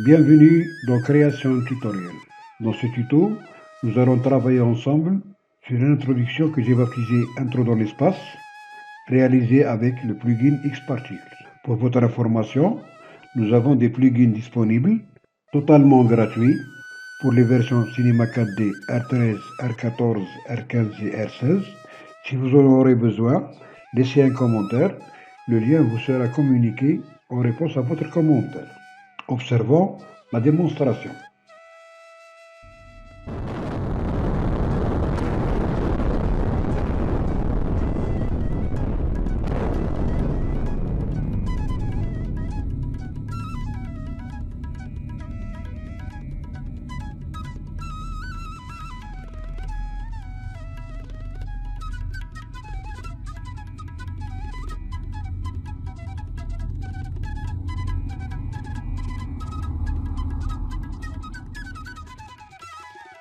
Bienvenue dans Création Tutoriel. Dans ce tuto, nous allons travailler ensemble sur une introduction que j'ai baptisée Intro dans l'espace, réalisée avec le plugin Xparticles. Pour votre information, nous avons des plugins disponibles, totalement gratuits, pour les versions Cinema 4D R13, R14, R15 et R16. Si vous en aurez besoin, laissez un commentaire. Le lien vous sera communiqué en réponse à votre commentaire. Observons la démonstration.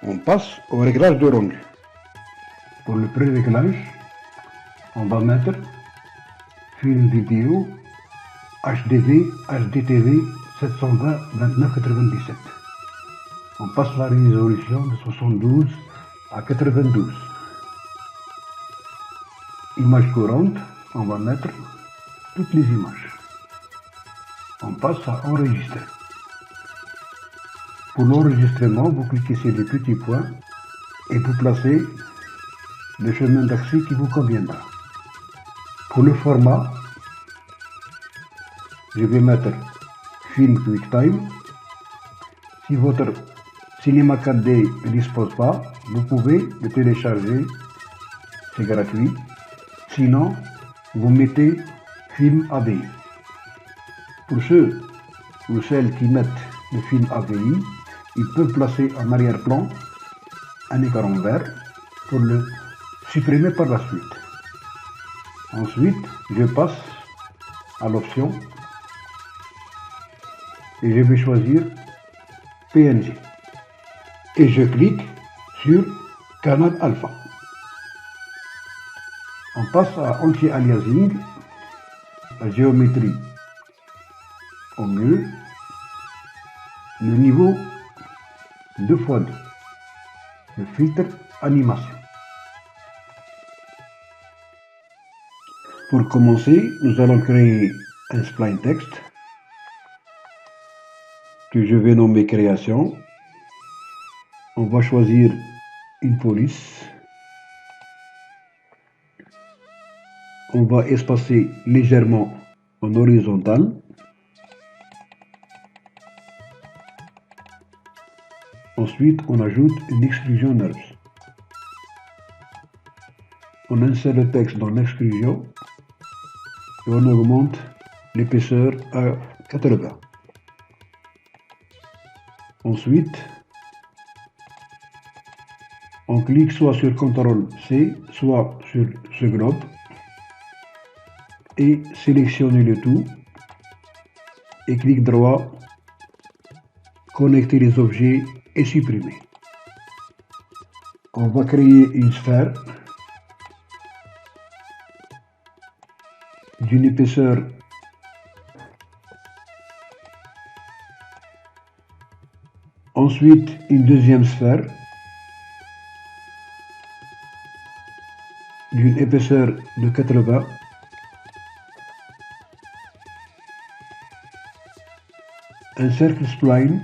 On passe au réglage de rendu. Pour le pré-réglage, on va mettre film vidéo HDV, HDTV 720-2997. On passe la résolution de 72 à 92. Image courante, on va mettre toutes les images. On passe à enregistrer. Pour l'enregistrement, vous cliquez sur les petits points et vous placez le chemin d'accès qui vous conviendra. Pour le format, je vais mettre Film QuickTime. Si votre Cinema 4D ne dispose pas, vous pouvez le télécharger, c'est gratuit. Sinon, vous mettez Film AVI. Pour ceux ou celles qui mettent le film AVI, ils peuvent placer en arrière-plan un écran vert pour le supprimer par la suite. Ensuite, je passe à l'option et je vais choisir PNG. Et je clique sur Canal Alpha. On passe à Anti-aliasing, la géométrie au mieux, le niveau 2x2, le filtre animation. Pour commencer, nous allons créer un spline texte que je vais nommer création. On va choisir une police. On va espacer légèrement en horizontal. Ensuite, on ajoute une exclusion NURBS. On insère le texte dans l'exclusion et on augmente l'épaisseur à 80. Ensuite, on clique soit sur CTRL-C, soit sur ce globe et sélectionnez le tout et clic droit, connecter les objets et supprimer. On va créer une sphère d'une épaisseur ensuite une deuxième sphère d'une épaisseur de 80 un cercle spline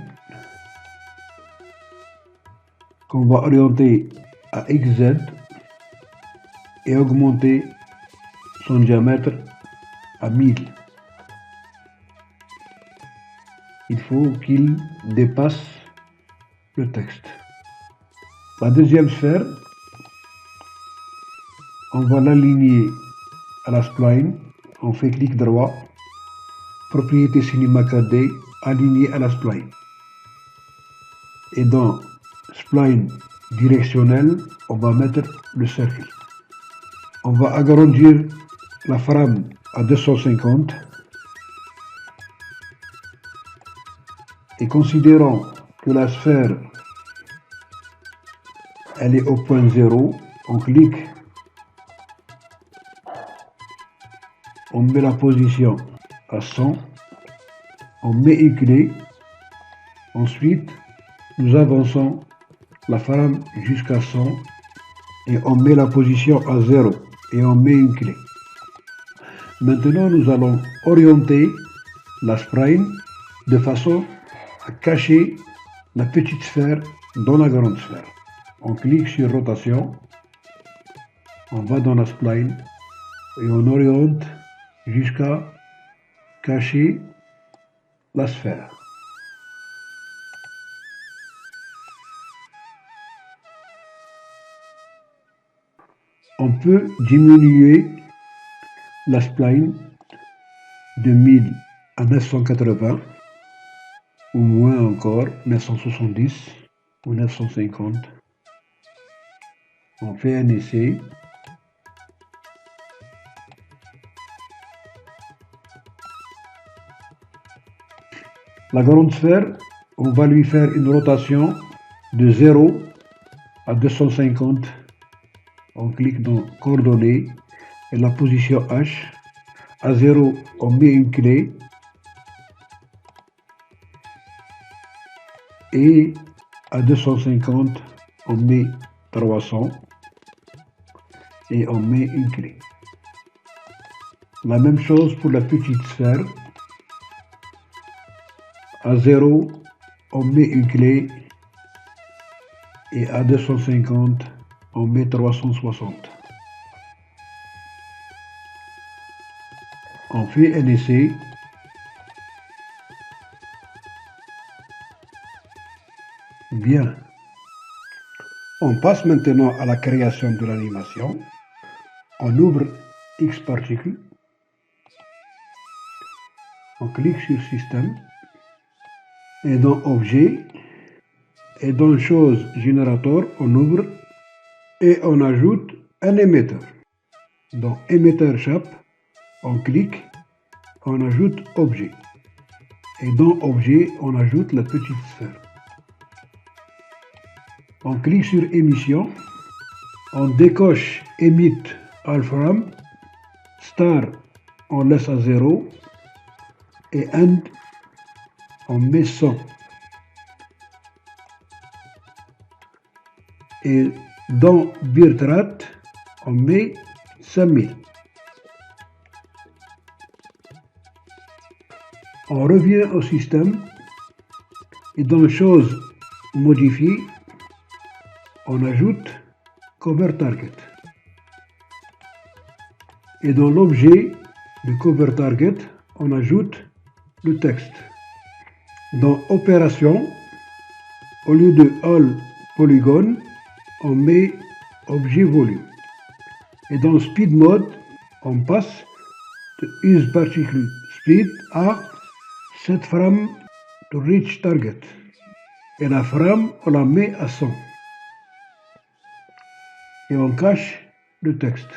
qu'on va orienter à XZ et augmenter son diamètre à 1000. Il faut qu'il dépasse le texte. La deuxième sphère, on va l'aligner à la spline. On fait clic droit, propriété Cinema 4D, aligné à la spline. Et dans spline directionnel, on va mettre le cercle. On va agrandir la frame à 250 et considérant que la sphère elle est au point 0, on clique, on met la position à 100, on met une clé Ensuite, nous avançons la flamme jusqu'à 100 et on met la position à 0 et on met une clé. Maintenant, nous allons orienter la spline de façon à cacher la petite sphère dans la grande sphère. On clique sur rotation, on va dans la spline et on oriente jusqu'à cacher la sphère. On peut diminuer la spline de 1000 à 980 ou moins encore, 970 ou 950. On fait un essai. La grande sphère, on va lui faire une rotation de 0 à 250. On clique dans coordonnées et la position H. À 0, on met une clé. Et à 250, on met 300 et on met une clé. La même chose pour la petite sphère. À 0, on met une clé et à 250, on met 360. On fait un essai. Bien. On passe maintenant à la création de l'animation. On ouvre X particules. On clique sur Système. Et dans Objet. Et dans Chose Générateur, on ouvre et on ajoute un émetteur. Dans Émetteur Shape, on clique, on ajoute Objet. Et dans Objet, on ajoute la petite sphère. On clique sur Émission, on décoche Emit All Frame, Star on laisse à 0 et End on met 100. Et dans Bitrate, on met 5000. On revient au système et dans Choses modifiées, on ajoute Cover Target. Et dans l'objet de Cover Target, on ajoute le texte. Dans Opération, au lieu de All Polygon, on met Objet Volume. Et dans Speed Mode, on passe de Use Particle Speed à Set Frame to Reach Target. Et la frame, on la met à 100. Et on cache le texte.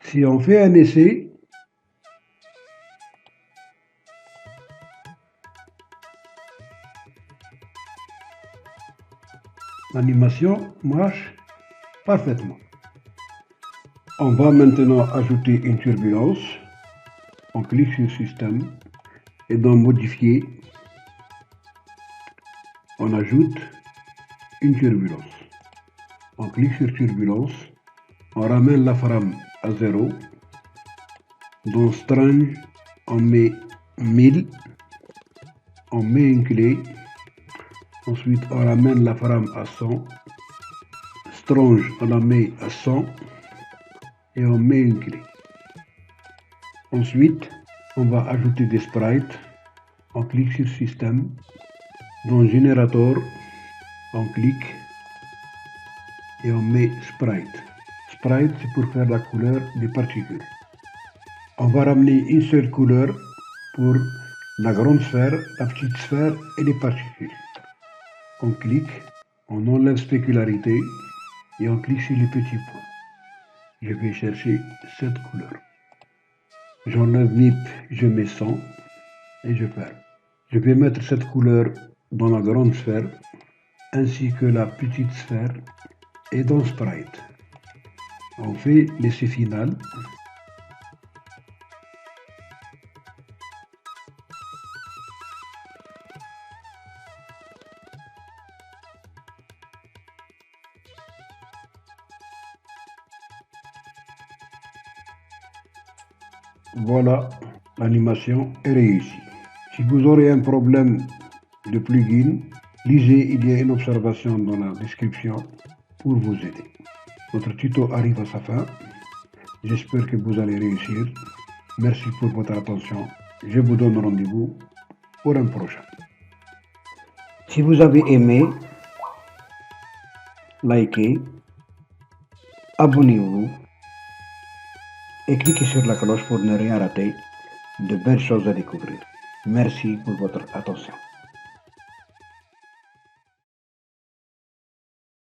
Si on fait un essai, l'animation marche parfaitement. On va maintenant ajouter une turbulence. On clique sur Système et dans Modifier, on ajoute une turbulence. On clique sur Turbulence, on ramène la frame à 0. Dans Strange, on met 1000, on met une clé. Ensuite, on ramène la frame à 100. Strange, on la met à 100 et on met une clé. Ensuite, on va ajouter des sprites. On clique sur Système. Dans Générateur, on clique et on met Sprite. Sprite, c'est pour faire la couleur des particules. On va ramener une seule couleur pour la grande sphère, la petite sphère et les particules. On clique, on enlève spécularité et on clique sur les petits points. Je vais chercher cette couleur. J'enlève MIP, je mets 100 et je ferme. Je vais mettre cette couleur dans la grande sphère ainsi que la petite sphère et dans Sprite. On fait l'essai final. Voilà, l'animation est réussie. Si vous aurez un problème de plugin, lisez, il y a une observation dans la description pour vous aider. Notre tuto arrive à sa fin. J'espère que vous allez réussir. Merci pour votre attention. Je vous donne rendez-vous pour un prochain. Si vous avez aimé, likez, abonnez-vous et cliquez sur la cloche pour ne rien rater de belles choses à découvrir. Merci pour votre attention.